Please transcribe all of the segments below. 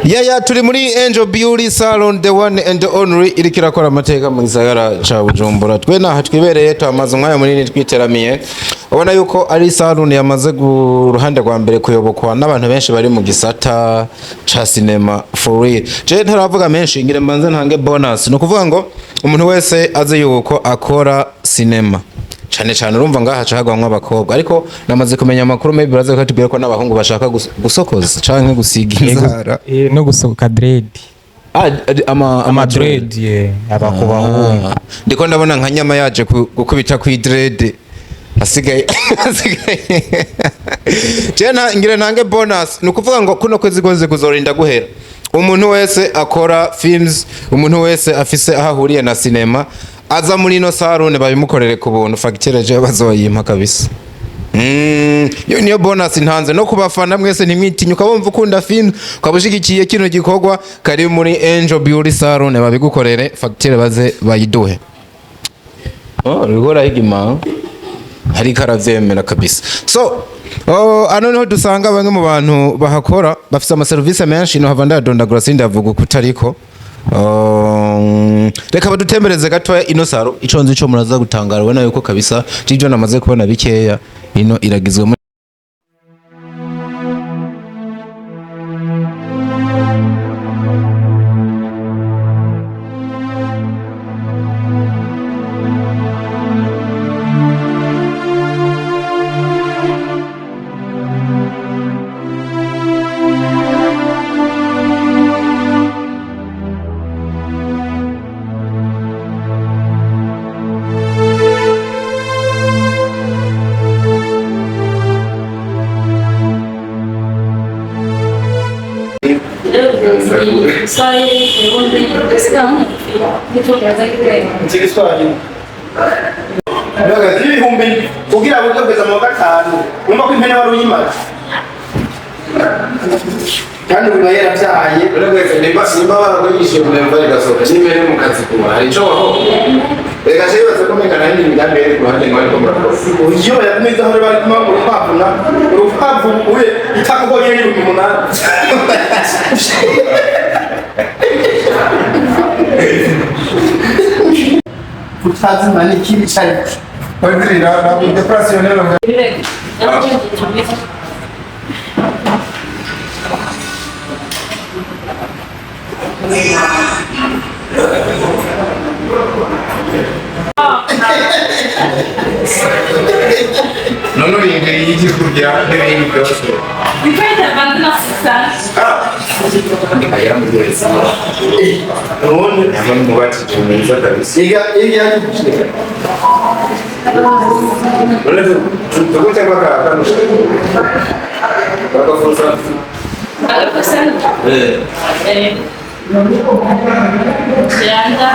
Yeah, turi muri Angel Beauty Salon, the one and the only iriko irakora amateka mu gisagara ca Bujumbura. Twe naha twibereye twamaze umwanya munini twiteramiye. Ubona yuko ari salon yamaze guruhande rwa mbere kuyobokwa n'abantu benshi bari mu gisata ca cinema for real. Je ntaravuga menshi ngire mbanze ntange bonus. No kuvuga ngo umuntu wese aze yuko akora cinema. Cyane urumva ngaha cahagwa abakobwa ariko namaze kumenya amakuru maybe baraze katubwira ko n'abahungu bashaka gusokoza canke gusiga inzara no gusoka dread ama dread abakobahungu ndiko ndabona nka nyama yaje gukubita ku dread asigaye cyane ngire nange bonus nukuvuga ngo kuno kwezi gonze kuzorinda guhera umuntu wese akora films umuntu wese afise ahahuriye na cinema aza muri no salon babimukorere ku buntu facture je bazoyimpa kabisa yo niyo bonus ntanze no kubafana mwese ntimwitinyuka bumva ukunda film ukabushigikiye kino gikorwa kari muri Angel Beauty Salon babigukorere facture baze bayiduhe rigora higima hari karavyemera kabisa so ano niho dusanga bamwe mu bantu bahakora bafite ama service menshi no hava ndadondagura sindavuga kutariko reka badutembereze gatoya ino saro iconze ico muraza gutangara ubona yuko kabisa tijyo namaze kubona bikeya ino iragizwe Sai quest'anno dico che sai che ci sto agli ragazzi humbi kugira ngo kweza mu gatanu numva ko impene wari uyimara kandi ubu yera byaye ragazzi nimba baragoyishe mu mvare gasoka n'imbere mu kazi kuma hari cyo aho rega je baze komeka na hindi migambi iri ku hande ngwari ko murakoze uyo yakomeza aho bari kuma mu rupapuna urupapu uye itakugoye y'ibihumbi 8 Kutazi mani kibi cyane Padri na depression nero non yigi kurya n'ibindi byose dipende dalla stanza aya mu byose none namba mu bati tumenza kabisa iga none tukuta baka kanu baka forza allora sempre si anda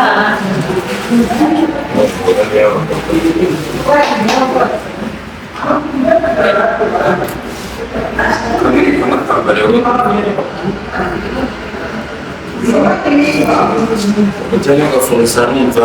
Jangan ke Salon itu.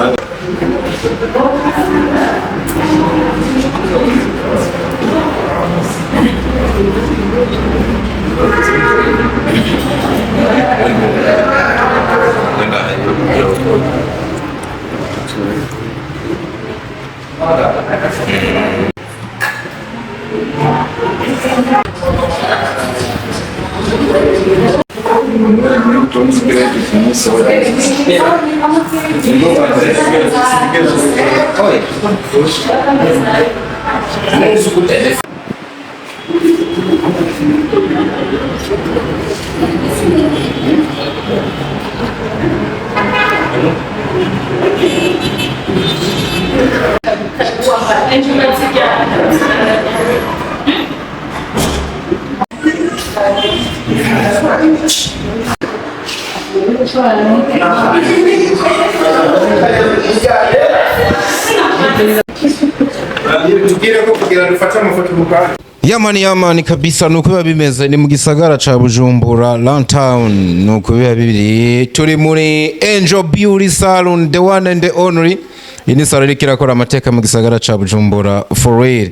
Yamani kabisa nuko biba bimeze ni mu gisagara ca Bujumbura Downtown nuko biba bibiri turi muri Angel Beauty Salon, the one and the only ini salon ikirakora amateka mu gisagara ca Bujumbura for real.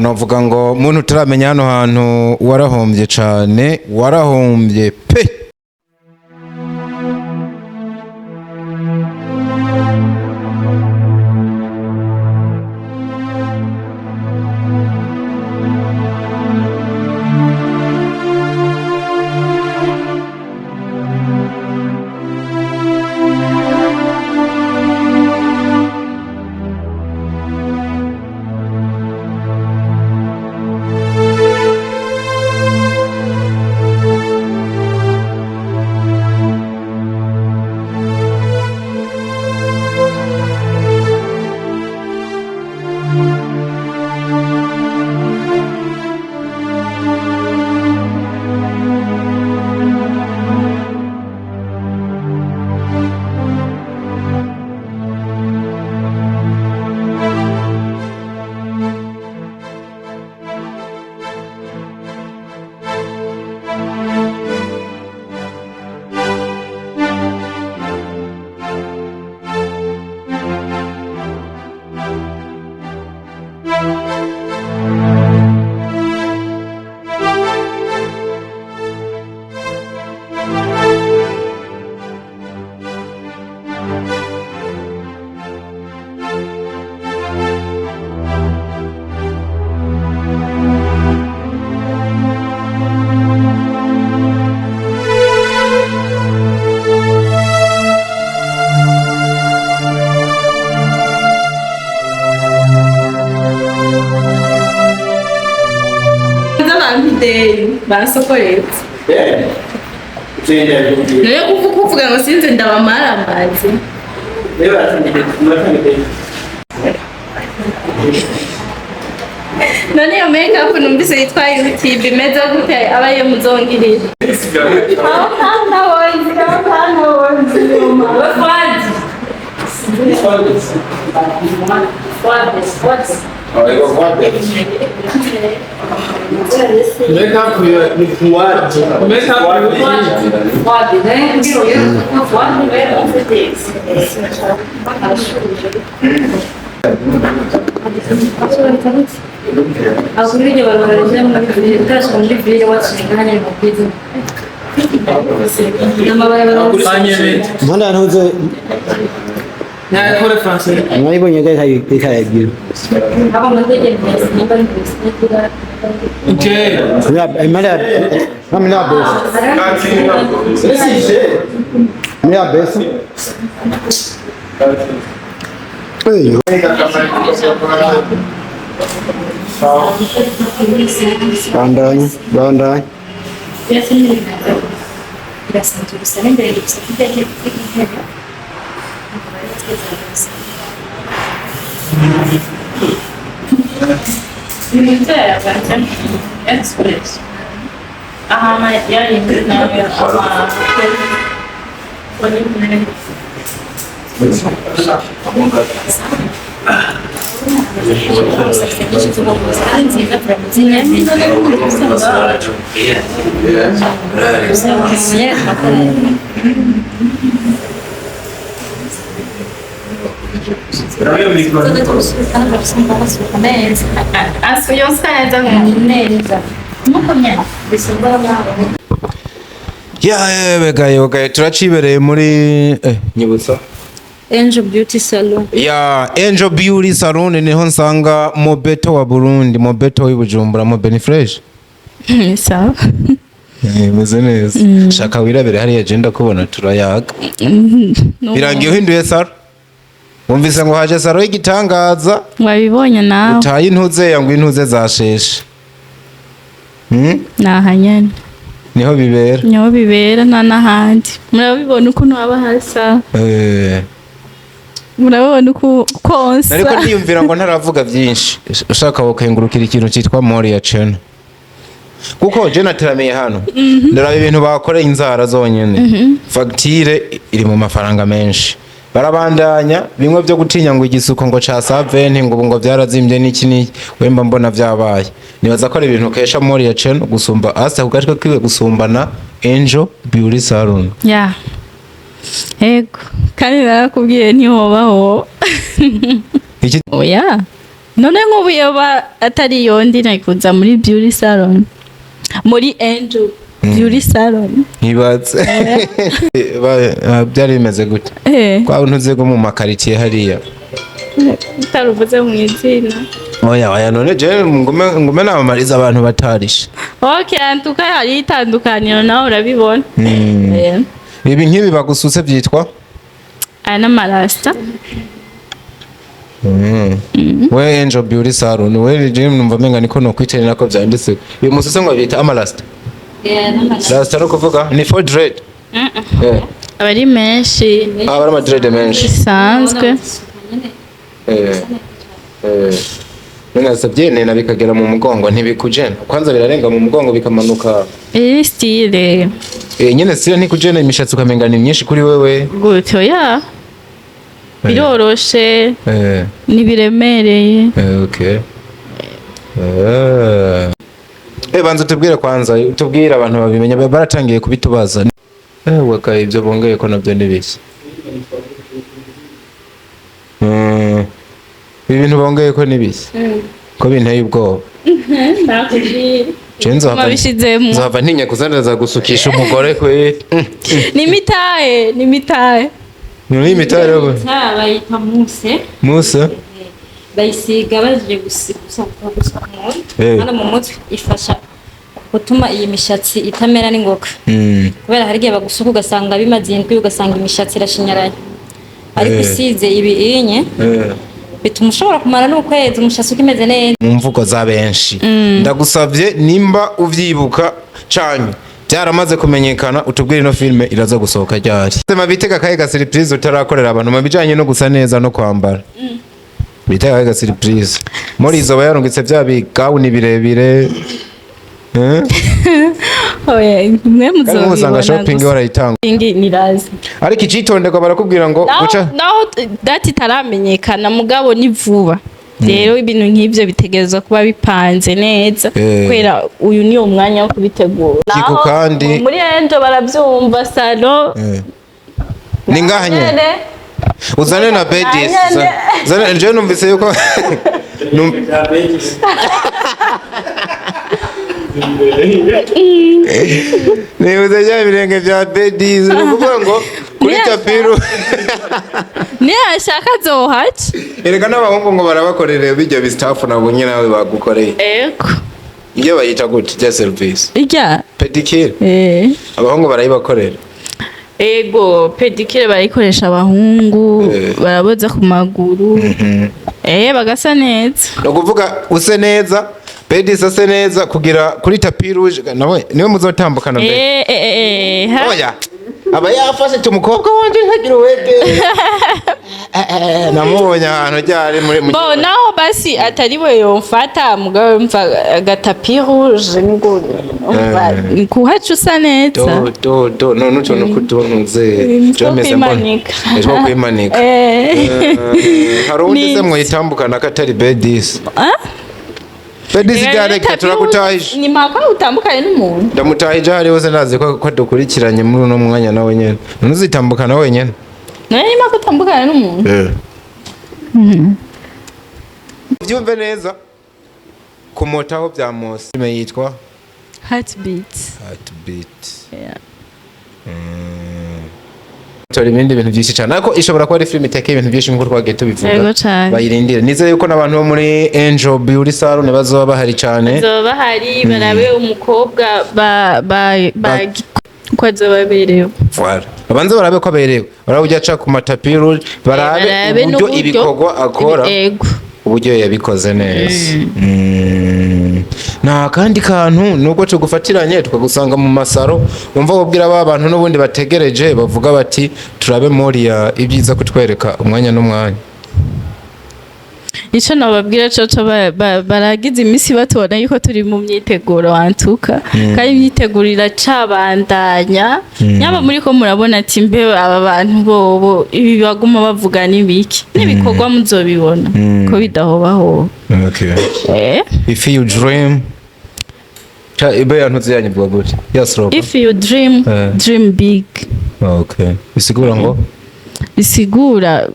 Navuga ngo muntu turamenya hano hantu warahombye cane, warahombye pe day basokoretse niyo kuvuga ngo sinzi ndabamara amazi none iyo makeup numvise yitwa YouTube imeze gute abaye muzongirira Auguri valorizzare una visibilità su un livello watchinganya mu kwiza. Mana ntuze nakore français mwayibonye gaita ikayagira. Aba mandege neza nimba ni kugira. okay Ya imara amina bes. Ya bes. Eyo. Bandai. Biragoye turacibereye muri nyibutsa Angel Beauty Salon. ya Angel Beauty Salon niho nsanga Mobeto wa Burundi, Mobeto w'ibujumbura, Mobe ni fresh. Sawa. Meze neza. Shaka wirabere hari agenda kubona turayaga. Birangiye uhinduye saro. Wumvise ngo haje saro y'igitangaza. Wabibonye nawe. Utaye intuze yangu intuze zasheshe. Nahanyene. Niho bibera nta n'ahandi. Murabibona ukuntu haba hasa. Murabona uko konsa. Ariko ndiyumvira ngo ntaravuga byinshi. Ushaka wokengurukira ikintu cyitwa Moria Channel. Kuko je nateramiye hano ndaraba ibintu bakoreye inzara zonyene facture iri mu mafaranga menshi barabandanya bimwe byo gutinya ngo igisuko ngo ca saventi ngo byarazimbye n'iki wemba mbona byabaye nibaza ko ari ibintu kesha Moria Channel gusumba ASTA kugatwe kiwe gusumbana Angel Beauty Salon ya ego kandi narakubwiye ntihobaho iki oya none nk'ubu yoba atari yondi nayikuza muri Beauty Salon muri Angel Beauty Salon nibatse byari bimeze gute kwa ntuze go mu makaritiye hariya taruvuze mu izina oya none je ngume namamariza abantu batarisha okay antuka hari itandukaniro nawe urabibona ibi nkibi bagusutse byitwa ana marasta we Angel Beauty Salon we je numva menga niko no kwitera nako byanditse uyu mususe ngo bita amalasta rasta no kuvuga ni for dread abari menshi abari madread menshi sanzwe none sabyene na bikagera mu mugongo ntibikujena kwanza birarenga mu mugongo bikamanuka style nyene style ntikujena imishatsi ukamenga ni myinshi kuri wewe gutyo ya biroroshe nibiremereye okay banza tubwire kwanza tubwire abantu babimenya baratangiye kubitubaza waka ibyo bongeye ko nabyo nibiki ibintu bongeye ko nibiki ko binteye ubwoba nakubwira Chenzo hapa ntinya kuzandaza gusukisha umugore kwe ni mitaye ni mitaye rero bayita Musa bayisiga baje gusa hano mu mutwe ifasha gutuma iyi mishatsi itamera n'ingoga kubera hari igihe bagusuka ugasanga bimaze indwi ugasanga imishatsi irashinyaraye ariko isize ibi inye bituma ushobora kumara n'ukwezi umushatsi ukimeze neza. Mu mvugo za benshi ndagusavye nimba uvyibuka canke byaramaze kumenyekana utubwire no filme iraza gusohoka ryari. Sema bitega kaye ga surprise utarakorera abantu mabijanye no gusa neza no kwambara. Bitega kaye ga surprise. Muri izo bayarungitse bya bigawuni birebire. Oya, mwe muzobibona. Usanga shopping warayitanga. Nirazi. Ariko icitondeko barakubwira ngo uca. Naho dati taramenyekana mugabo ni vuba. Rero ibintu nk'ivyo bitegerezwa kuba bipanze neza kwera uyu ni umwanya wo kubitegura. Dico kandi muri endo baravyumva Salon. Ni ngahanye. Uzane na bedis. Zane nje numvise yuko ni uzaje birenge bya bedis nukuvuga ngo kuri tapiru ni ashaka zohaci erega n'abahungu ngo barabakorera bijya bistaff nabo nyine nawe bagukoreye eko iyo bayita gute je service ijya pedicure abahungu barayibakorera ego pedicure barayikoresha abahungu baraboza ku maguru bagasa neza no kuvuga use neza pedis ase neza kugira kuri tapi rouge nawe niwe muzotambukana mbere oya aba yafashe umukobwa wanje ntagira wege namubonye ahantu ryari muri bo naho basi atari we yomfata mugabo mva agatapi rouge ngo kuhacu usa neza do no nuco no kutonze jameze mbona ejo kwimanika hari undi se mwitambukana katari bedis Bedisi director turakutahije. Ni maka utambukanye n'umuntu. Ndamutahije hari wose nazi ko dukurikiranye muri no mwanya nawe nyene. Nuzitambukana wenyene. Naye ni maka utambukanye n'umuntu. Byumve neza. Kumotaho bya Mose yitwa Heartbeat. Yeah. Tori ibindi bintu byinshi cyane ariko ishobora kuba ari film iteke ibintu byinshi nk'uko twagiye tubivuga bayirindire nize yuko nabantu bo muri Angel Beauty Salon bazoba bahari cyane bazoba bahari barabe umukobwa ko azoba berewe voilà abanze barabe ko aberewe barabujya aca ku matapi rouge barabe uburyo ibikorwa akora uburyo yabikoze neza na kandi kantu nuko tugufatiranye tukagusanga mu masaro umva ubwira aba bantu n'ubundi bategereje bavuga bati turabe Moria ibyiza kutwereka umwanya n'umwanya ico nababwira coco baragize imisi batubona yuko turi mu myiteguro wantuka kandi imyitegurira cabandanya nyaba muri ko murabona ati mbe aba bantu bobo ibi baguma bavuga nibiki nibikorwa muzobibona ko bidahobaho okay if you dream ibe yantuze yanyibwa gute yasroka if you dream dream big okay bisigura ngo bisigura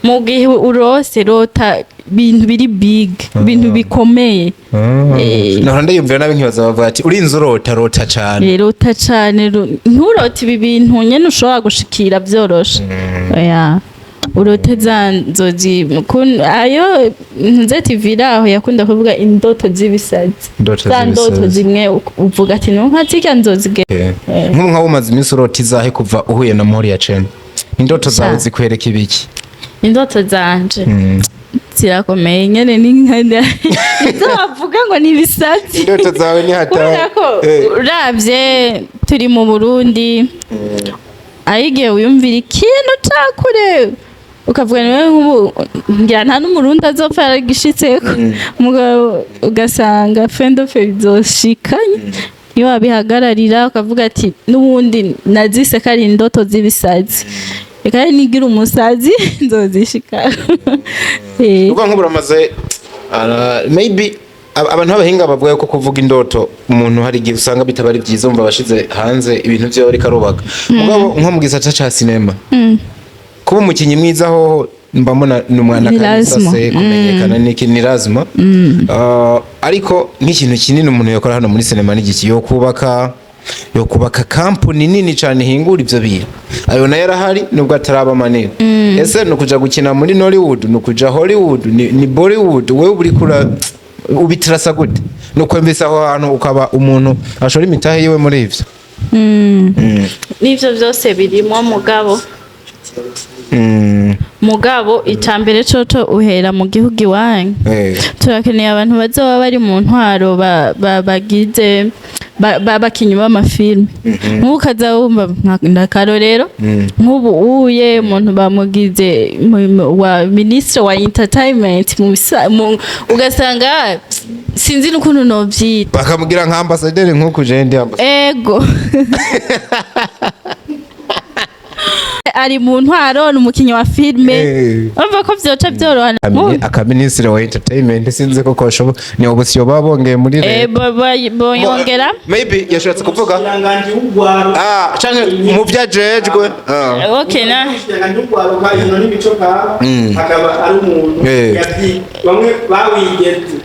mu gihe urose rota bintu biri big bintu bikomeye naho ndayumvira nabe nkibaza bavuga ati urinze rota cyane rota cyane nturota ibi bintu nyene ushobora gushikira byoroshe oya urote zanzozi ayo nze TV aho yakunda kuvuga indoto z'ibisazi zandoto zimwe uvuga ati no nkatika nzozige nka umaze iminsi urota izahe kuva uhuye na Moria Chen indoto zawe zikwereka ibiki indoto zanje zirakomeye nyene ninkanda nizo bavuga ngo ni bisazi indoto zawe ni hata uravye turi mu Burundi ayige uyumvira ikintu cakure ukavuga niwe nk'ubu ngira nta n'umurundi azopfa yaragishitseko mugabo ugasanga fendo bizoshikanye iyo wabihagararira ukavuga ati n'ubundi nazise ko ari indoto z'ibisazi reka nigira umusazi nzozishika uvuga nk'uburamaze maybe abantu b'abahinga bavuga ko kuvuga indoto umuntu hari igihe usanga bitabari byiza umva bashize hanze ibintu byo ari karubaka mugabo nko mu gisata ca cinema kuba umukinyi mwiza ho mbamona n'umwana kanisase kumenyekana niki ni lazima ariko nk'ikintu kinini umuntu yakora hano muri cinema n'igiki yo kubaka company nini cyane hingura ivyo bintu ayo nayo yarahari nubwo ataraba manini ese no kuja gukina muri Nollywood no kuja Hollywood ni Bollywood wewe uri kura ubitirasa gute no kwemvisa aho hantu ukaba umuntu ashora imitahe yiwe muri ivyo nivyo byose birimo mugabo mugabo icambere coco uhera mu gihugu iwanyu turakeneye abantu bazoba bari mu ntwaro bagize bakinyi b'amafilme nk'ubu ukaza wumva ndakarorero nk'ubu uye umuntu bamugize wa ministre wa entertainment ugasanga sinzi n'ukuntu novyita bakamugira nka ambassadeur nk'uko je ndi ambassadeur ego ari mu ntwaro n'umukinyi wa filme urumva ko vyoca vyorohana akaministre wa entertainment sinzi ko koshobo ni ubusiyo babongeye muri bonyongera maybe yashatse kuvuga canke mu vyajejwe okay na akaba ari umuntu yavyi bamwe bawigeze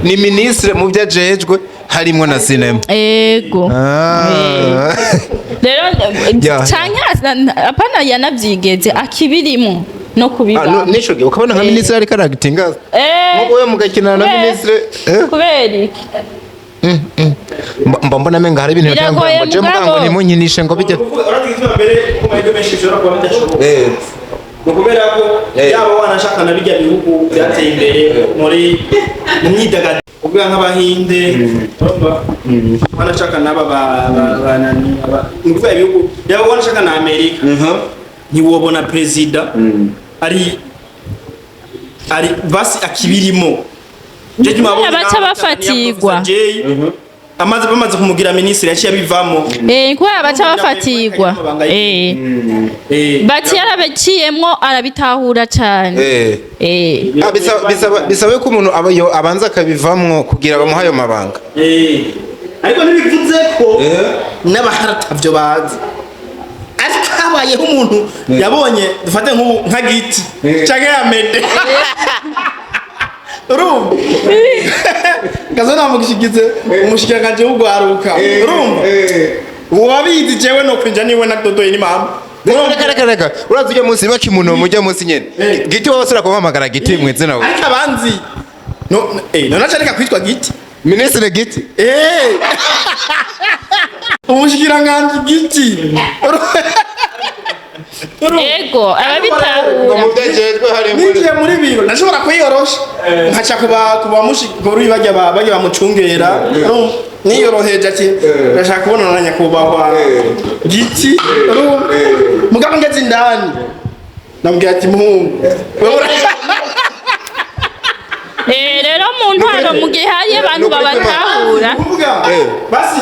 ni ministre mu vyajejwe harimwo na cinema ego rero canke apana yanavyigeze akibirimo no kubiba nishoge ukabona nka ministre ari karagitinga ngo we mugakina na ministre kubera mbona menga hari ibintu bitangwa ngo je mugango nimunyinishe ngo bijye kubera ko yabo wanashaka na bijya bihugu byateye imbere muri mu myidagaduro ubwa nk'abahinde wanashaka naba banani ubwa bihugu yabo wanashaka na Amerika ntiwobona president ari basi akibirimo je tumabona abaca bafatirwa amaze bamaze kumugira ministre yaciye bivamo kubera abaca bafatirwa bati yarabaciyemwo arabitahura cyane bisabe ko umuntu abanza akabivamwo kugira bamuha ayo mabanga ariko ntibivuze ko n'abaharatavyo bazi ariko habayeho umuntu yabonye dufate nka giti canke ya mede urumva gazo namugishigize umushikiranganje w'ugwaruka urumva uwabizi jewe no kwinja niwe na dodoye ni mama reka urazi ujya munsi bakimuno mujya munsi nyene giti wabasura kuhamagara giti mweze nawe ariko abanzi none acareka kwitwa giti ministre giti umushikiranganje giti ego ababitahura ninjiye muri biro nashobora kuyiyorosha nkaca kuba mushikuru bajya bamucungera niyoroheje ati ndashaka kubonana na nyakubahwa giti mugabo ngeze indani nambwira ati muhungu rero mu ntwaro mu gihe hari abantu babatahura basi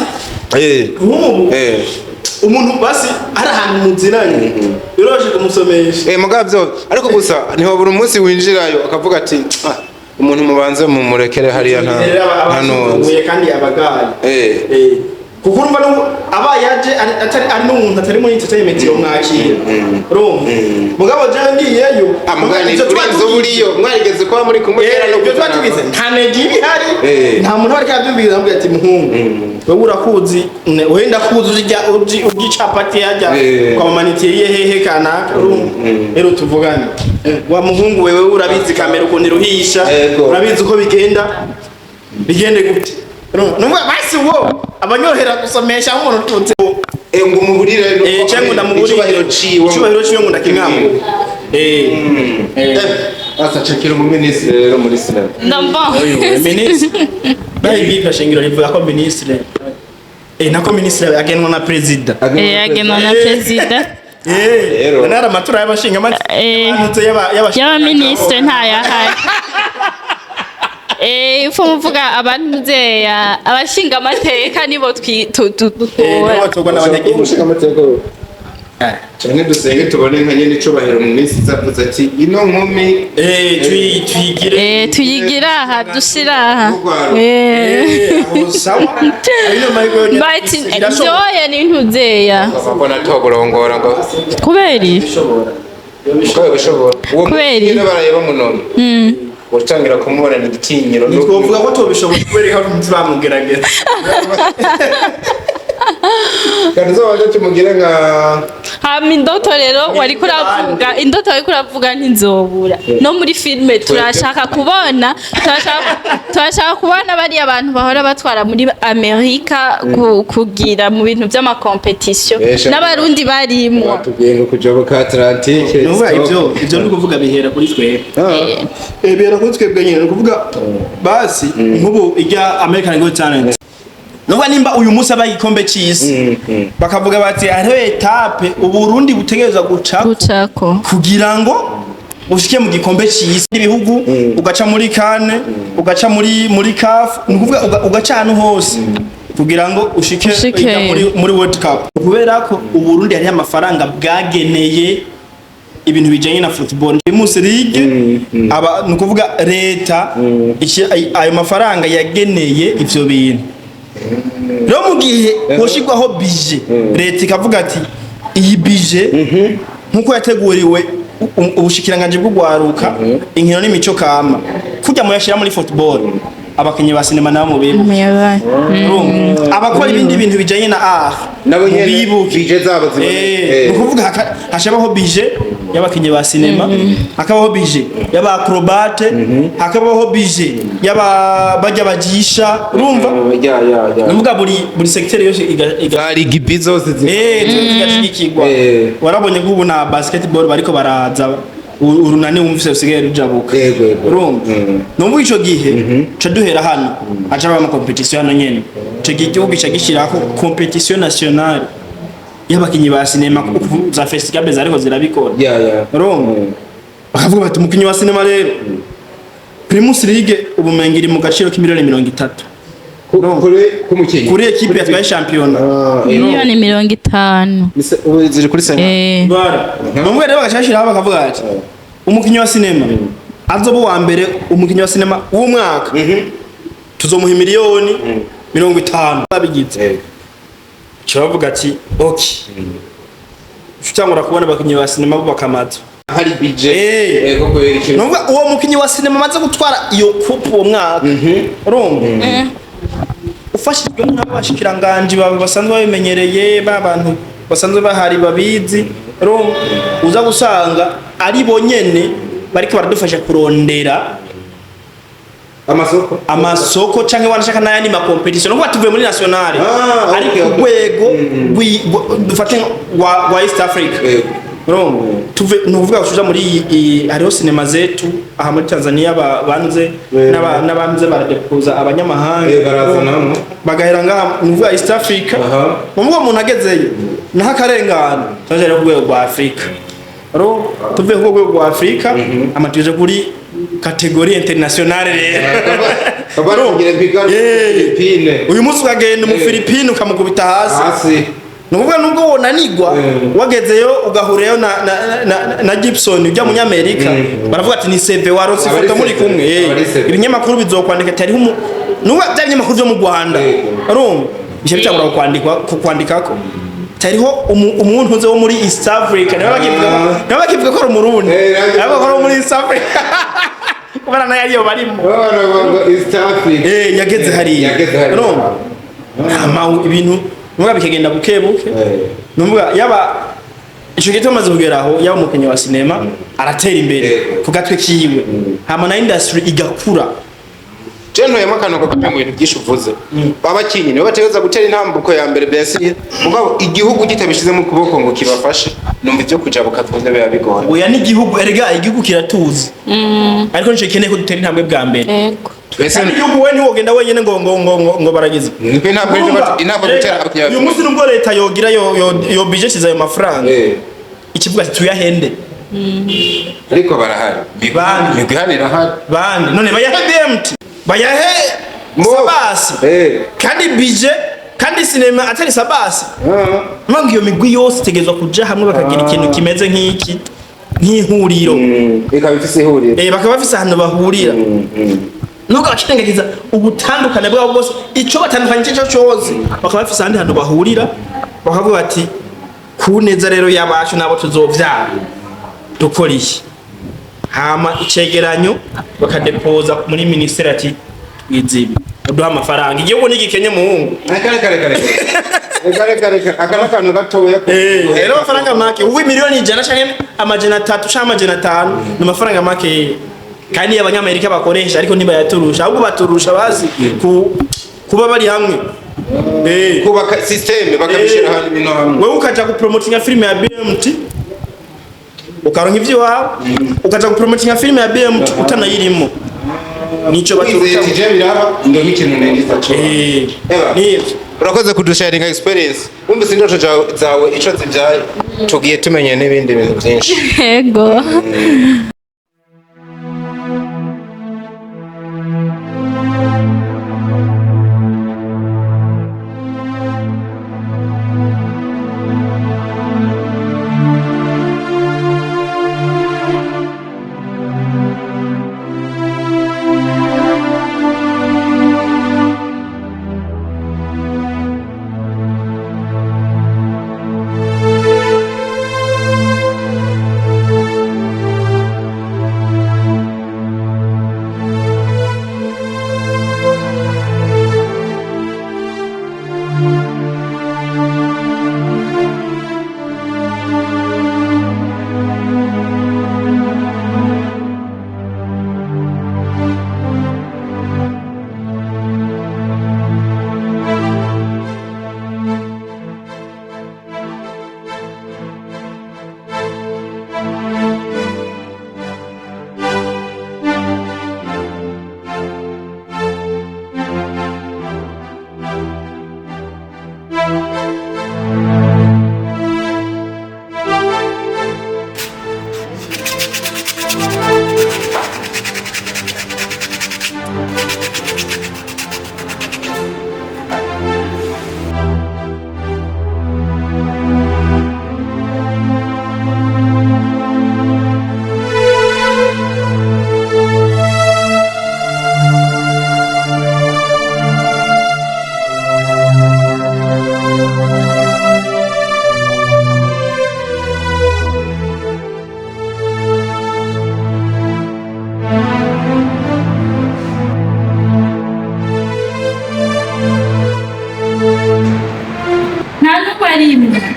umuntu basi ari ahantu muziranye biroroshye kumusomesha mugabyo ariko gusa niho buri munsi winjirayo akavuga ati umuntu mubanze mumurekere hariya hano kandi abagaye kuko urumva abaye yaje ari n'umuntu atari muri entertainment yo mwakira urumva mugabo je ngiyeyo amugani tuzo buriyo mwarigeze kwa muri kumutera no byo twatubize nta neji bihari nta muntu wari kabyumvira ambye ati muhungu wewe urakuzi wenda kuzi ugicapati yajya kwa manitiye hehe kana rero tuvugane wa muhungu wewe urabizi kamera uko niruhisha urabizi uko bigende gute numva basi wo abanyohera gusomesha nk'umuntu tutse ngo umuburire cyangwa ndamuburi cyubahiro ciwe ngo ndakimwamu asa chakira mu ministre rero muri sinema ndamba ministre bayi bipa shingiro rivuga ko ministre nako ministre agenwa na president agenwa na president nara matura y'abashinga amatse y'aba ministre ntayahaye ifu mvuga abantu zeya abashinga amateka nibo tutora tugwa n'abanyagihugu cyane dusenge tubone nka nyene icubahiro mu minsi izavuze ati ino nkumi tuyigira aha dushira aha sawa bati njoye n'intuzeya mbona toborongora ngo kuberi bishobora uwo kuberi barayeba munono utangira kumubona n'igitinyiro twovuga ko tobishobora kubera ko ntibamugerageza kandi zo waje tumugira nka hama indoto rero wari kuravuga indoto wari kuravuga ntizobura no muri filme turashaka kubona turashaka kubona bari abantu bahora batwara muri Amerika kugira mu bintu by'ama competition n'abarundi barimwo tugiye kujoboka Atlantique nuvuga ivyo ni kuvuga bihera kuri twe bihera kuri twe nyene kuvuga basi nk'ubu ijya American Got Talent nuvuga nimba uyu munsi abaye igikombe cy'isi bakavuga bati hariho etape uburundi butegereza gucako kugira ngo ushike mu gikombe cy'isi ibihugu ugaca muri kane ugaca muri CAF nuvuga ugaca ahantu hose kugira ngo ushike muri World Cup kubera ko uburundi hari amafaranga bwageneye ibintu bijanye na football Primus League aba nukuvuga leta ayo mafaranga yageneye ivyo bintu no mu gihe hoshigwaho bije leta ikavuga ati iyi bije nkuko yateguriwe ubushikiranganje bwo gwaruka inkino n'imico kama kujya mu yashira muri football abakenye ba cinema nabo mubibu abakora ibindi bintu bijanye na nabo nyene bije zabo nukuvuga hashabaho bije y'abakenye ba cinema hakabaho bije y'aba acrobate hakabaho bije y'aba bajya bagisha urumva nuvuga buri secteur yose igari gibizose igashigikirwa warabonye kubu na basketball bariko baraza urunani wumvise usigaye rujabuka urumva numva ico gihe ca duhera hano aca ba competition hano nyene ico gihugu gishirako competition nationale y'abakinyi ba cinema za festival zariko zirabikora urumva bakavuga bati umukinyi wa cinema rero Primus League ubumengiri mu gaciro k'imiliyoni 30 kuri equipe yatwaye champion miliyoni 50 ziri kuri sena bara numwe rero bagashashira bakavuga ati umukinyi wa cinema azobo wa mbere umukinyi wa cinema w'umwaka tuzomuha miliyoni 50 babigize cyavuga ati okay cyangwa kubona abakinyi ba cinema bakamaza hari budget numva uwo mukinyi wa cinema maze gutwara iyo coupe uwo mwaka urumva ufashijwe n'abashikiranganje basanzwe babimenyereye babantu basanzwe bahari babizi uza gusanga ari bonyene bariko baradufasha kurondera amasoko canke wanashaka nayandi ma competition ngo tuvuye muri nationale ari kugwego dufate wa East Africa tuve nuvuga ushuja muri hariho cinema zetu aha muri Tanzania banze n'abanze baradepoza abanyamahanga barazanamo bagahera ngaha nuvuga East Africa muvuga umuntu agezeyo naho akarengana twaje rero kugwego rwa Africa tuve kugwego rwa Africa amatuje kuri kategori internationale rero uyu munsi ukagenda mu Philippines ukamukubita hasi nuvuga nubwo wonanigwa wagezeyo ugahureyo na Gibson ujya mu Amerika baravuga ati ni CV waronse foto muri kumwe ibinyamakuru bizokwandika tari nuba by'ibinyamakuru byo mu Rwanda urumva icyo bitangura kwandikako tariho umuntu uze wo muri East Africa nabakivuga ko ari umurundi nabo muri East Africa kubera na yariyo barimo East Africa yageze hariya urumva ama ibintu nuvuga bikagenda bukebuke nuvuga yaba ico gito maze kugeraho yaba umukenye wa cinema aratera imbere ku gatwe kiwe hama na industry igakura Jeno yamakano ko kupima ibintu byishuvuze abakinyi nibo bategeza gutera intambuko ya mbere bese mugabo igihugu kitabishize mu kuboko ngo kibafashe numva ibyo kujabuka twende biba bigora oya ni igihugu erega igihugu kiratuzi ariko nico keneye ko dutera intambwe bwa mbere ese igihugu we ntiwogenda wenyene ngo baragize nipe ntabwo intabwo gutera abakinyi uyu munsi nubwo leta yogira yo budget zayo mafaranga ikivuga ati tuyahende ariko barahari biganira hari bandi none bayahedemti bayahe sabasi kandi budget kandi cinema atari sabasi mangi iyo migwi yose tegezwa kuja hamwe bakagira ikintu kimeze nk'iki nk'ihuriro bikabifise ihuriro bakaba bafise ahantu bahurira nuko bakirengagiza ubutandukane bwabo bwose ico batandukanye cyo cyose bakaba bafise ahandi hantu bahurira bakavuga ati kuneza rero yabacu nabo tuzovyara dukora iki hama icegeranyo bakadepoza muri ministeri ati izibi uduha amafaranga igihugu n'igikenye muhungu kare akana kantu gatoya ko rero amafaranga make ubu miliyoni 100 canke amajana 3 canke amajana 5 ni amafaranga make kandi abanyamerika bakoresha ariko ntibayaturusha ahubwo baturusha bazi kuba bari hamwe kubaka system bakabishira handi bino hamwe wewe ukaja gupromotinga filime ya BMT ukaronka ivyo wawe ukaja gupromotinga filime ya BMT utanayirimo nico baturusha tije biraba ndo n'ikintu nengisa cyo nivyo urakoze kudusharinga experience wumvise indoto zawe ico zivyaye tugiye tumenye n'ibindi bintu byinshi Ego.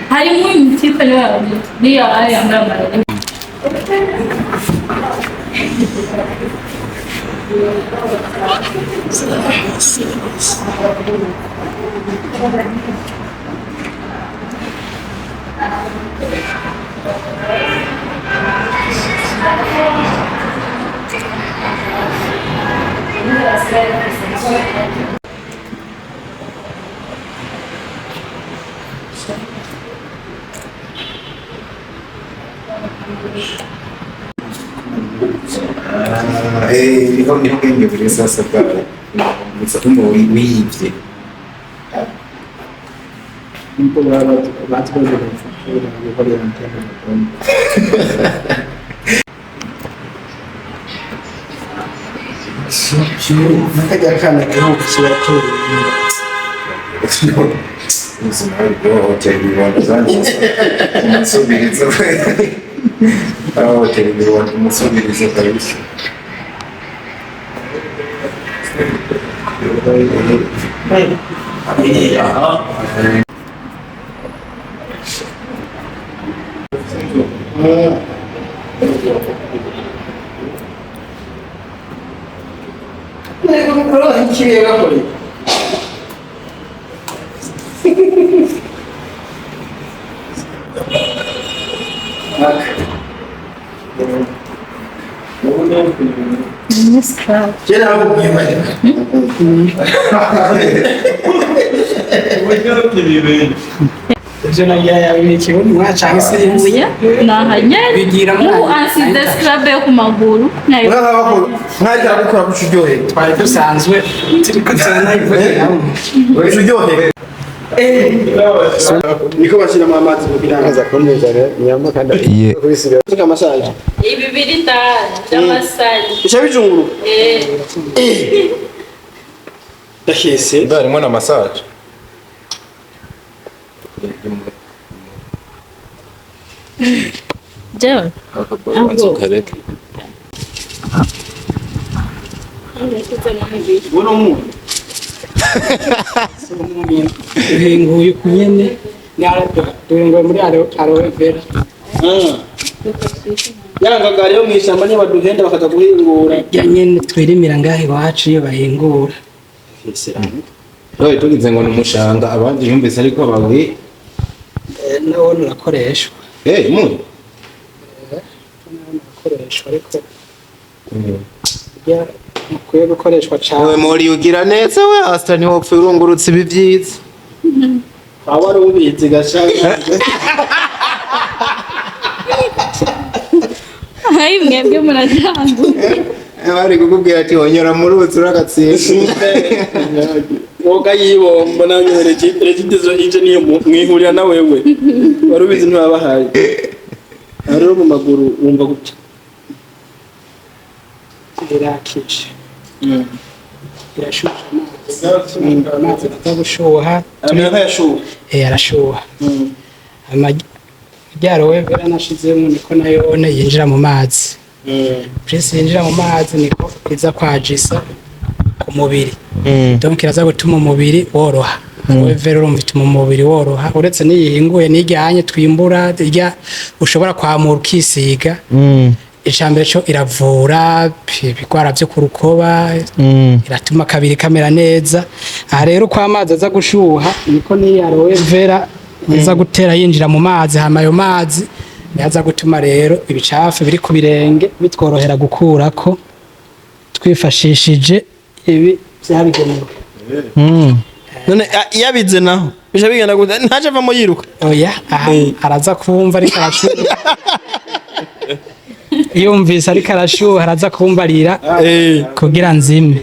harimo imitipe niyo yambaye niho ubwenge buri sasa bwawe gusa wiyibye nkuko batwoze gukorera antene nakajya kana gihugu kiratora ubuzima bw'ihoteli ibihumbi zangiza umusubirizo aho hoteli ibihumbi umusubirizo kabisa Kera hapo mwenyewe. Ivyo nagira yabiki mwaca uya nahanye mu ansize scrub yo ku maguru nayo mwajya gukora kucuryohe twari dusanzwe turi kutsana kuryohe niko bashiramo amazi mu birangaza komeza nyama kandi kubisiga tuka massage ibi biri ndani y'amasaje ishabijunguru dahese ndarimo na massage John akabanza kareka uno mu nguyu kunyene duhinguye muri aloe vera yarangaga rero mu ishyamba niba duhenda bakaza guhingura ya nyene twirimira ngahe iwacu iyo bahingura Roy tugize ngo numushanga abandi yumvise ariko bawi nawo nurakoreshwa mu nurakoreshwa ariko ya mukwiye gukoreshwa cyane we muri ugira neza we ASTA ni wopfa urungurutse ibi byiza aba ari ubizi gashaka Hai mwebwe muratanga. bari kukubwira ati wonyora mu ruzi uragatsinda woga yibomba nawe regidezo ije niyo mwihurira na wewe wari ubizi ntibabahaye rero mu maguru wumva gutya irakije irashusha amazi atagushuha tumenya nkayashuha arashuha Byaro we vera nashizemo niko nayo yinjira mu mazi Prince yinjira mu mazi niko iza kwajisa ku mubiri donc iraza gutuma umubiri woroha we vera urumva ituma umubiri woroha uretse niyihinguye nijyanye twimbura irya ushobora kwamura ukisiga icambere cyo iravura bigwara byo kurukoba iratuma kabiri kamera neza aha rero kwa amazi aza gushuha niko ni aloe vera iza gutera yinjira mu mazi hama ayo mazi yaza gutuma rero ibicafu biri ku birenge bitworohera gukurako twifashishije ibi byabigenewe none yabize naho bisha bigenda gute ntaje avamo yiruka oya araza kumva ariko arashuha yumvise ariko arashuha araza kumbarira kugira nzime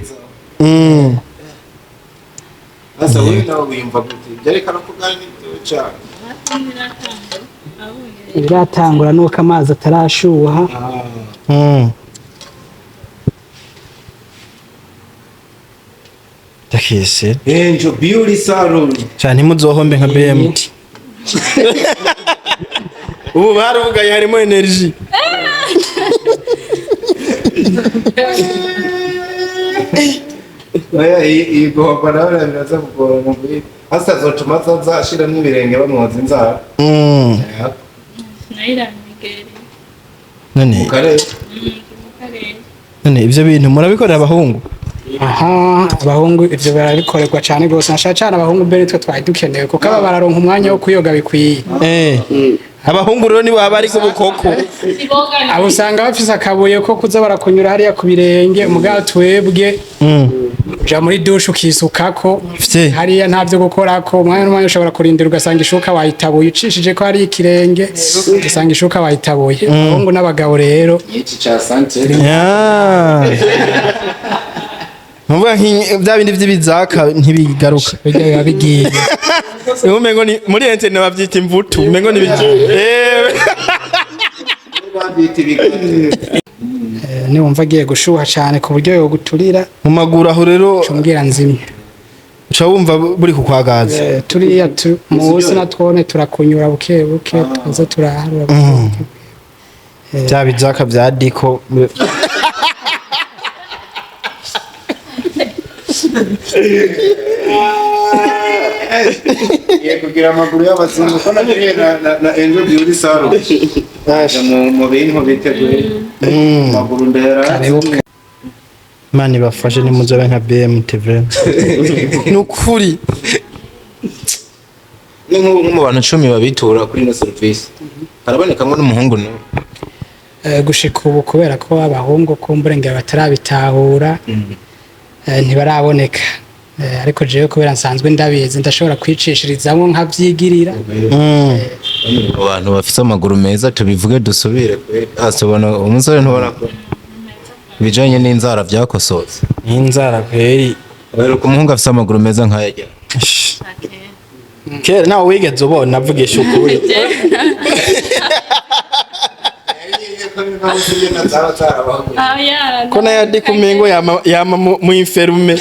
asa we nawe wiyumva gute byerekana ko gani cyane biratangura nuko amazi atarashuha dakise Angel Beauty Salon cyane muzohombe nka BMT ubu barugaye harimo energy aya igo parabara biraza kugora mu bwi hasa zotuma zashira n'ibirenge bamwoza inzara Naira Miguel. none kare none ivyo bintu murabikorera abahungu aha abahungu ivyo barabikorerwa cyane gose nashaka cyane abahungu mbere twe twari dukeneye kuko aba bararonka umwanya wo kuyoga bikwiye abahungu rero nibo baba ari ku bukoko abo usanga bafise akabuye ko kuza barakunyura hariya ku birenge umugabo twebwe uja muri dushe ukisukako hariya ntavyo gukorako umwanya n'umwanya ushobora kurindira ugasanga ishuka wayitabuye ucishije ko hari ikirenge ugasanga ishuka wayitabuye abahungu n'abagabo rero iki cha santé Mvuga bya bindi vy'ibizaka ntibigaruka bigaye bigiye umengo ni muri internet bavyita imvutu umengo ni ni wumva agiye gushuha cyane ku buryo yo guturira mu maguru aho rero cumbwira nzimye uca wumva buri kukwagaza turiya musi natwone turakunyura buke buke tuza turaharura bya bizaka bya Dico kugira amaguru y'abazungu ko nagiye na Angel Beauty Salon mu bintu biteguye amaguru ndera mani bafashe ni muzobe nka BMTV nukuri ni mu bantu 10 babitura kuri no service haraboneka ngo n'umuhungu no gushika ubu kubera ko abahungu kumburenge batarabitahura ntibaraboneka ariko jewe kubera nsanzwe ndabizi ndashobora kwicishirizamo nkavyigirira abantu bafite amaguru meza tubivuge dusubire asobona umusore ntubona ko bijanye n'inzara byakosotse n'inzara kweri rero ko umuhungu afite amaguru meza nk'aya kera nawe wigeze ubona avugisha ukuri ko nayo ndi kumengo yama mu inferme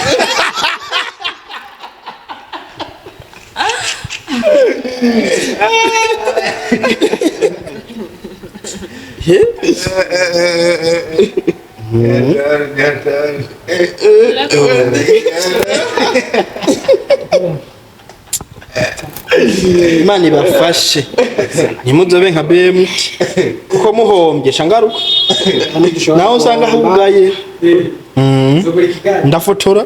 Imana ibafashe ntimuzobe nka BMT kuko muhombye shangaruka naho usanga hugaye ndafotora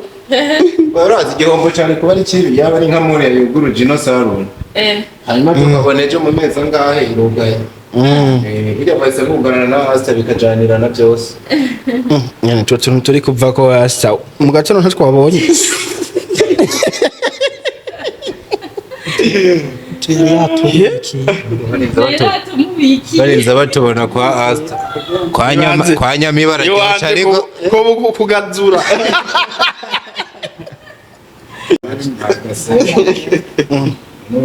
barazi igihombo cyane kuba ari kibi yaba ari nka muri yuguruje ino salon hanyuma tukabona ejo mu mezi angahe irugaye bijya bahise kuganana na ASTA bikajanirana byose nyane cyo tuntu turi kuva ko ASTA mu gatondo ntitwabonye barinza batubona kwa ASTA kwa nyami bararyoshye ariko ko kugazura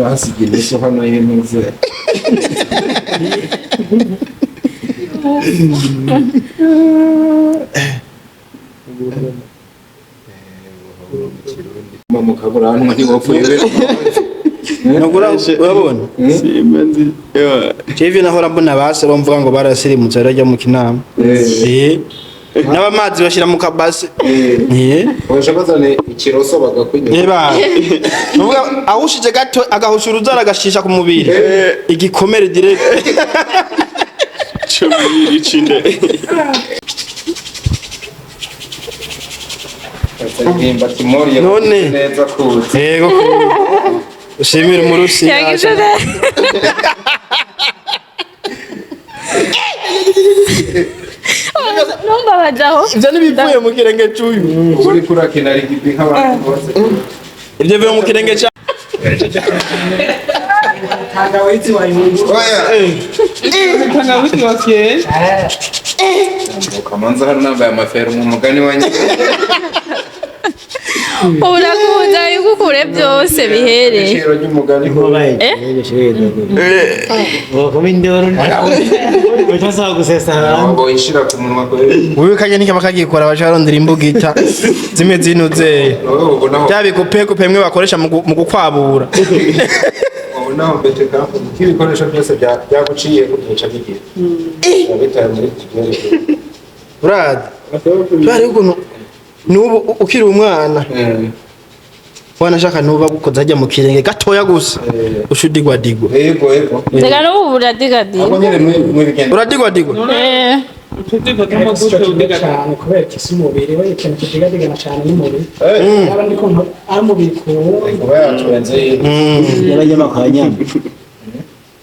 hasigaye iso hano y'intuze mama kaburanwa ni wapfuye nagura urabona Simenzi. TV nahora mbona base bamvuga ngo barasirimutse rajya mu kinama n'abamazi bashira mu kabase bashakazane ikiroso bagakunya nuvuga ahushije gato agahushura uzara agashisha ku mubiri igikomere direct Chumiri chinde. none neza kuza yego ushimira umurusi yagize numva bajaho ivyo nibivuye mu kirenge cy'uyu uri kurakina rigibi nk'abantu bose ivyo bivuye mu kirenge cya Tangawizi wa yungu. oya Tangawizi wa kien. kamanza hari nambaye amafero mu mugani wa nyine urakuza yugukure byose bihere ishiro ry'umugani ngo ishira ku munwa ko ubikanye n'ikama kagikora abajarondera imbugita zimwe zinuze byabikupe kupemwe bakoresha mu gukwabura naho bete kampo ibikoresho byose byaguciye kugica bigiye abitaye muri kigali Brad twari ukuntu nubu ukiri umwana wanashaka nuba gukoza ajya mu kirenge gatoya gusa ushudigwa digwa yego ndega no buradiga abo nyene mwe bigenda uradigwa digwa Tudiga kama gute udiga cyane kubera kisi umubiri we ikintu kidiga cyane n'umubiri. Abandi ko ari umubiri ko kuba yaturenze y'abanyama kwa nyama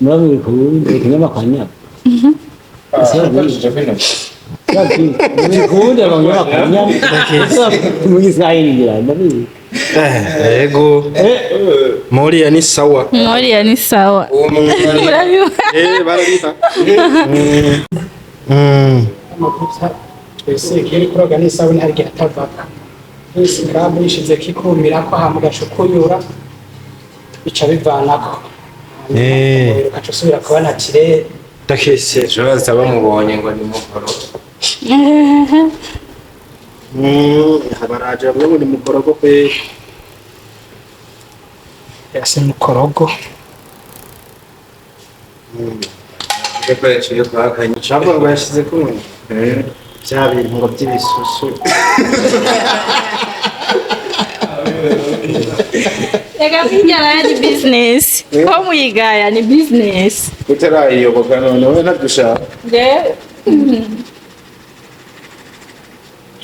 murabe ko y'abanyama kwa nyama akoresheje bino bikundi abanyama kwa nyama mu Israeli ngira ndabizi yego Moria ni sawa Moria ni sawa uwo mugani barariha amavuta twese kiri kuroga n'isabune hari gihe atavaka. Isi ngaho yishize kikumira ko hamugashukuyura bica bivanako. Ukaca usubira kubona kirere. dakese Joza bamubonye ngo ni mukoro baraje bamwe ngo ni mukorogo pe Yase mukorogo. Eko yaciye kwakanye cyangwa ngo yashize kumwe bya bintu ngo by'ibisusu Ega bijyana ni business ko muyigaya ni business utarayiyoboka none we ntadushaka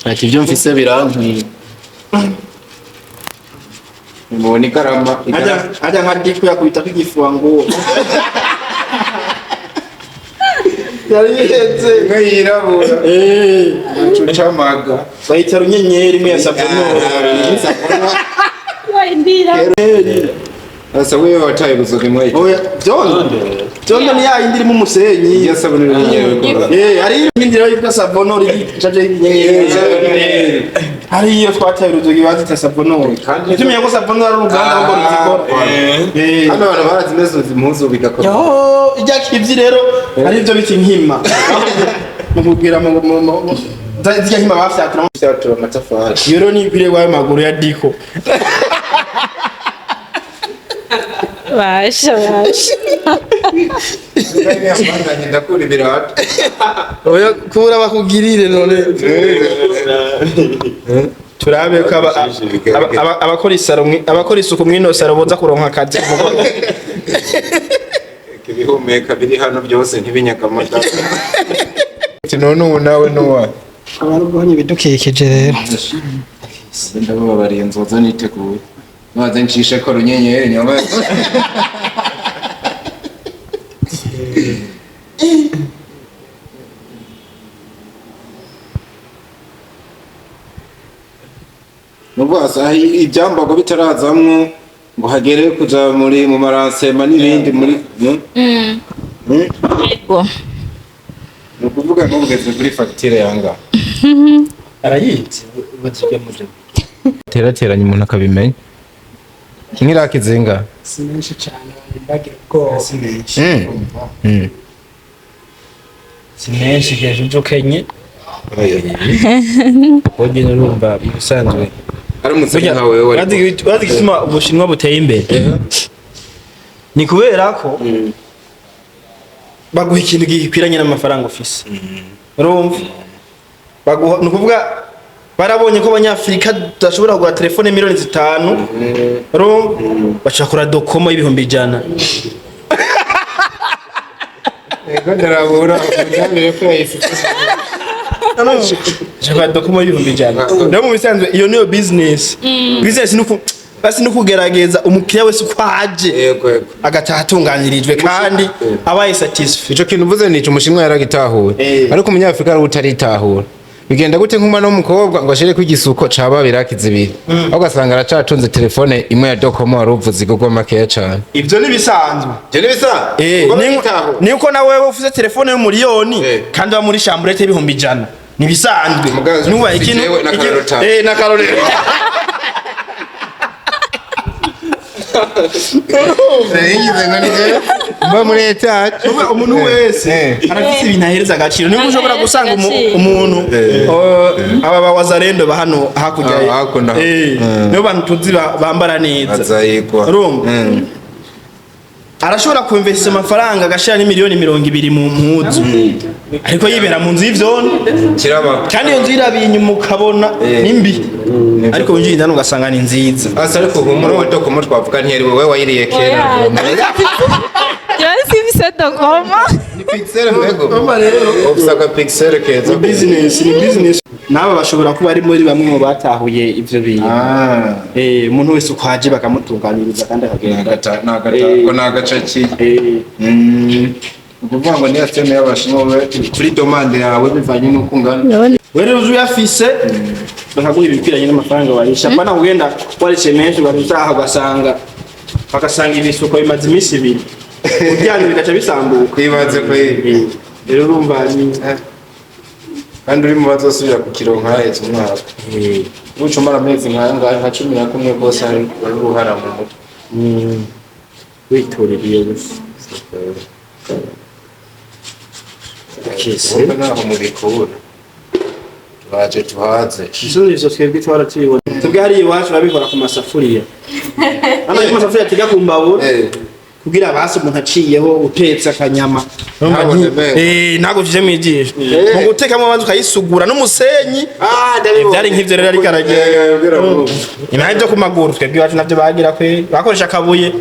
ati ibyo mfise birankwiye mubona ikarama ajya nka Dico yakubita k'igifuwa ngo yari yihetse nk'iyirabura cucamaga bayita runyenyeri imwe ya sapono wayindira asa wewe wataye gusoka imwe oya byondo ni yindi irimo umusenyi iyo sabune n'inyenyeri ari indira yitwa sapono ricaje y'inyenyeri hari iyo twataye uruzogi bazita sapono kandi tumenye ko sapono ari uruganda rwo ruzikora hano abantu barazimeze impuzu bigakora yo ijya kivyi rero ari byo biti nkima mukubwira mu zijya nkima bafyatura byatura amatafari yero ni bire wayo maguru ya Dico basha ndakura ibirata oya kura bakugirire none turabe ko abakora isuku mwino saro boza kuronka akazi ibihumeka biri hano byose ntibinyaga amata none ubu nawe nuwa abarugonye bidukikije rero ndababariye nzoza niteguye maze ncishe ko runyenyeri nyama Nubasa ibyambago bitarazamwo ngo hagere kuja muri mu maransema n'ibindi muri yego nukuvuga ngo ugeze kuri facture yanga arayitse bazige muje terateranya umuntu akabimenya nk'irakizinga si menshi cyane bagiriyeko si menshi hejuru kenye oje urumva bisanzwe ari umutsima nkawe wari wazi gituma ubushinwa buteye imbere ni kubera ko baguha ikintu gikwiranye n'amafaranga ufise urumva baguha nukuvuga barabonye ko abanyafrika tudashobora kugura telefone miliyoni 5 urumva bashakura dokomo y'ibihumbi 100 ego ndarabura ndamire ko yifite Jaba dokomo y'ibihumbi 100 no mu bisanzwe iyo niyo business nuko basi nukugerageza umukiriya wese kwaje yego agatatunganirijwe kandi abaye satisfied ico kintu uvuze nico umushinwa yaragitahuye ariko umunyafrika ari utaritahura bigenda gute nk'umwana n'umukobwa ngo ashire kw'igisuko caba birakizibiri aho gasanga aracatunze telefone imwe ya dokomo waruvuze igurwa makeya cyane ivyo ni bisanzwe niko nawe ufite telefone y'umuriyoni kandi wa muri chambrette y'ibihumbi 100 ni bisanzwe nuba ikintu na karorero mba muri etaje umuntu wese arafite ibintu ahereza agaciro niba ushobora gusanga umuntu aba wazarendo bahano hakurya nibo bantu tuzi bambara neza urumva arashobora kuinvesta amafaranga agashira ni miliyoni 200 mu mpuzu ariko yibera mu nzu y'ivyono kiraba kandi iyo nzu irabiye inyuma ukabona nimbi ariko winjiye ndano ugasanga ni nziza asa ariko humura we dokomo twavuga ntiyari wewe wayiriye kera Yasi bise dokomo ni pixel mbego rero usaka pixel keza business naba bashobora kuba ari muri bamwe mu batahuye ivyo bintu umuntu wese ukwaje bakamutunganiriza kandi akagenda ko nagacaki ukuvuga ngo niyo seme y'abashinwa kuri demande yawe bivanye n'uko ungana were uzu yafise bakaguha ibikwiranye n'amafaranga warisha pana kugenda warishe menshi ugazaha bagasanga ibisuko bimaze imisi 2 uryanye bigaca bisambuka kwibaze ko rero urumva ni kandi uri mu bazosubira ku kironka haheze umwaka ucumara amezi nka 11 kose ari uruhara mu mutwe witoreriye gusa kese naho mubikura baje tuhaze izo twebwe twaratibona tubwari iwacu babikora ku masafuriya hano ku masafuriya tujya ku mbabura kugira basi umuntu aciyeho utetse akanyama ntago tuje mwijisho mu gutekamo abanza ukayisugura n'umusenyi byari nk'ivyo rero ari karagiye imana byo ku maguru twebwe iwacu navyo bagira kwe bakoresha akabuye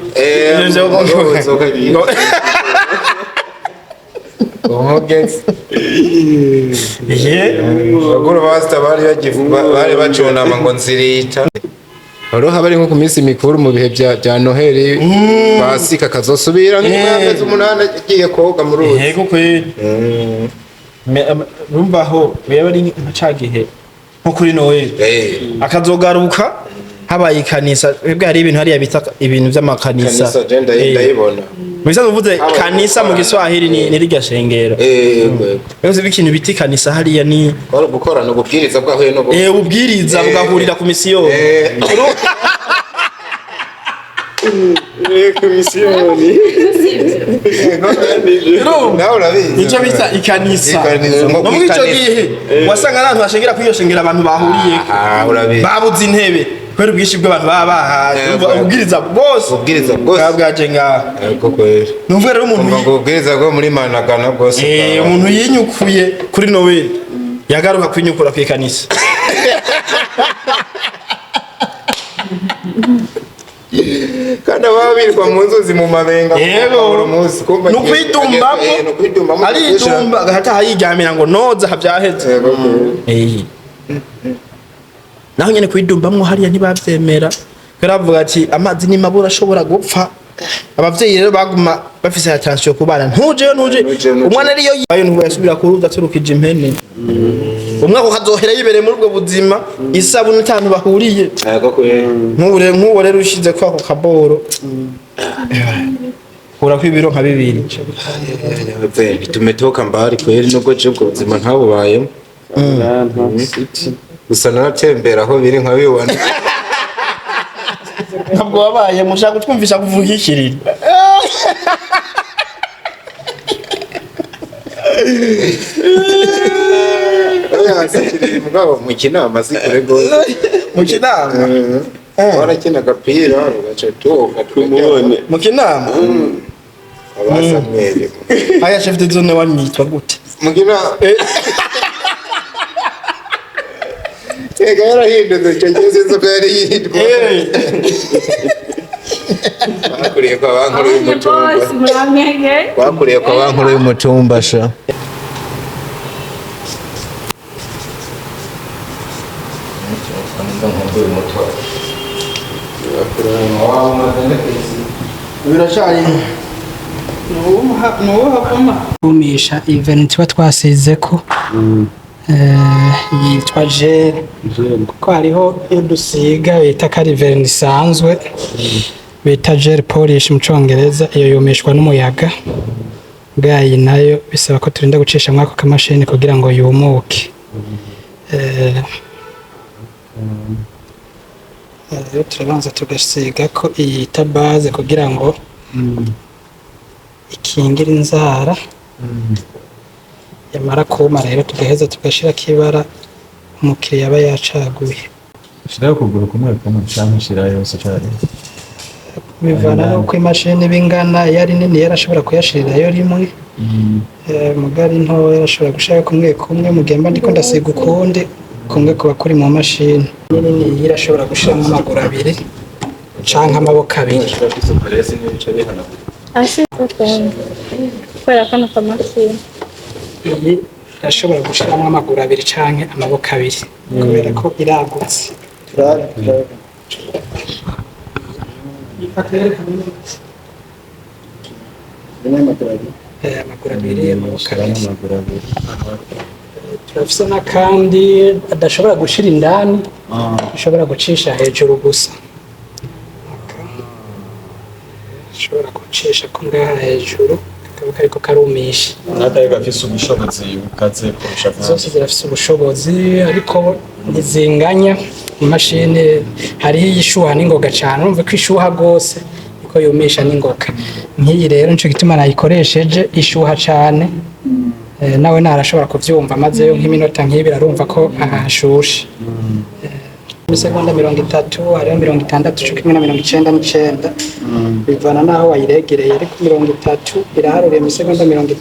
baguru basta bari bacunama ngo nzirita Oroha bari nko ku minsi mikuru mu bihe bya Noheli basika kazosubira nk'amezi 8 agiye koga mu ruzi yego kwe rumbaho beba ari nkacagihe nko kuri Noheli akazogaruka habaye ikanisa bwa hari ibintu hariya bita ibintu by'amakanisa kanisa agenda ndayibona Mwiza uvuze kanisa mu Giswahili ni rirya shengero Yose bikintu biti kanisa hariya ni gukora no gubwiriza bwahuye no ubwiriza bugahurira ku misiyo komisiyoni nawe urabizi nicyo bita ikanisa no mwico gihe wasanga abantu bashengera kwiyo shengera abantu bahuriye urabizi babuze intebe kwera ubwinshi bw'abantu baba bahaje ubwiriza bwose bwaje ngaha numva rero umuntu ubwiriza bwo muri managana bwose umuntu yinyukuye kuri Noel yagaruka kwinyukura ku kanisa kandi baba birirwa mu nzuzi mu mabenga yego nukwidumbamo aridumba agahita hayiryamira ngo noza havyaheze naho nyene kwidumbamwo hariya ntibavyemera kubera bavuga ati amazi ni mabura ashobora gupfa abavyeyi rero baguma bafise attention ku bana ntuje umwana ariyo bayo nubwo yasubira kuruza turukije impene umwaka ukazohera yibereye muri ubwo buzima isabuni itanu bahuriye nk'ubu rero ushize kwa ako kaboro urako ibiro nka 2 tumetoka mbali kweli nubwo je ubwo buzima ntabubayemo gusa naratembera aho biri nkabibona ntabwo wabaye mushaka kutwumvisha kuvuga ikiriri mu kinama sikure gose mu kinama warakina agapira ugaca tuwoka tumubone mu kinama abasamwere aya chef de zone wanyitwa gute mu kinama ega yarahindutse cyangwa se ko yari yitwa bakuriye kwa bankuru y'umutumba bakuriye kwa bankuru y'umutumba sha biracari kumisha event tuba twasizeko yitwa gel kuko hariho iyo dusiga bita kari vernis isanzwe bita gel polish mu Congereza iyo yumishwa n'umuyaga bwayi nayo bisaba ko turinda gucisha mwako kamashini kugira ngo yumuke rero turabanza tugasiga ko iyi base kugira ngo ikingire inzara yamara kuma rero tugaheza tugashira kibara umukiriya aba yacaguye shiraho kuguru kumwe kumwe cyangwa yose cyane bivana nuko imashini bingana yari nini yarashobora kuyashirira yo rimwe mugari nto yarashobora gushaka kumwe mugemba ndiko ndasiga ukundi kumwe kuba kuri mu mashini nini yarashobora gushiramo amaguru abiri canke amaboko abiri kubera kano kamashini iyi irashobora gushiramo amaguru abiri canke amaboko abiri kubera ko iragutse amaguru abiri amaboko abiri turafise n'akandi adashobora gushira indani ashobora gucisha hejuru gusa ashobora gucisha ko ngaha hejuru kakaba kariko karumisha nataye gafise ubushobozi bukaze kurusha zose zirafise ubushobozi ariko ntizinganya imashini hariho iyishuha n'ingoga cane urumva ko ishuha rwose niko yumisha n'ingoga nk'iyi rero nico gituma nayikoresheje ishuha cane nawe narashobora kuvyumva mazeyo nk'iminota nk'ibiri arumva ko hashushe imisegonda 30 hariho 60 cyo kimwe na 99 bivana naho wayiregereye ariko 30 iraharuriye imisegonda 30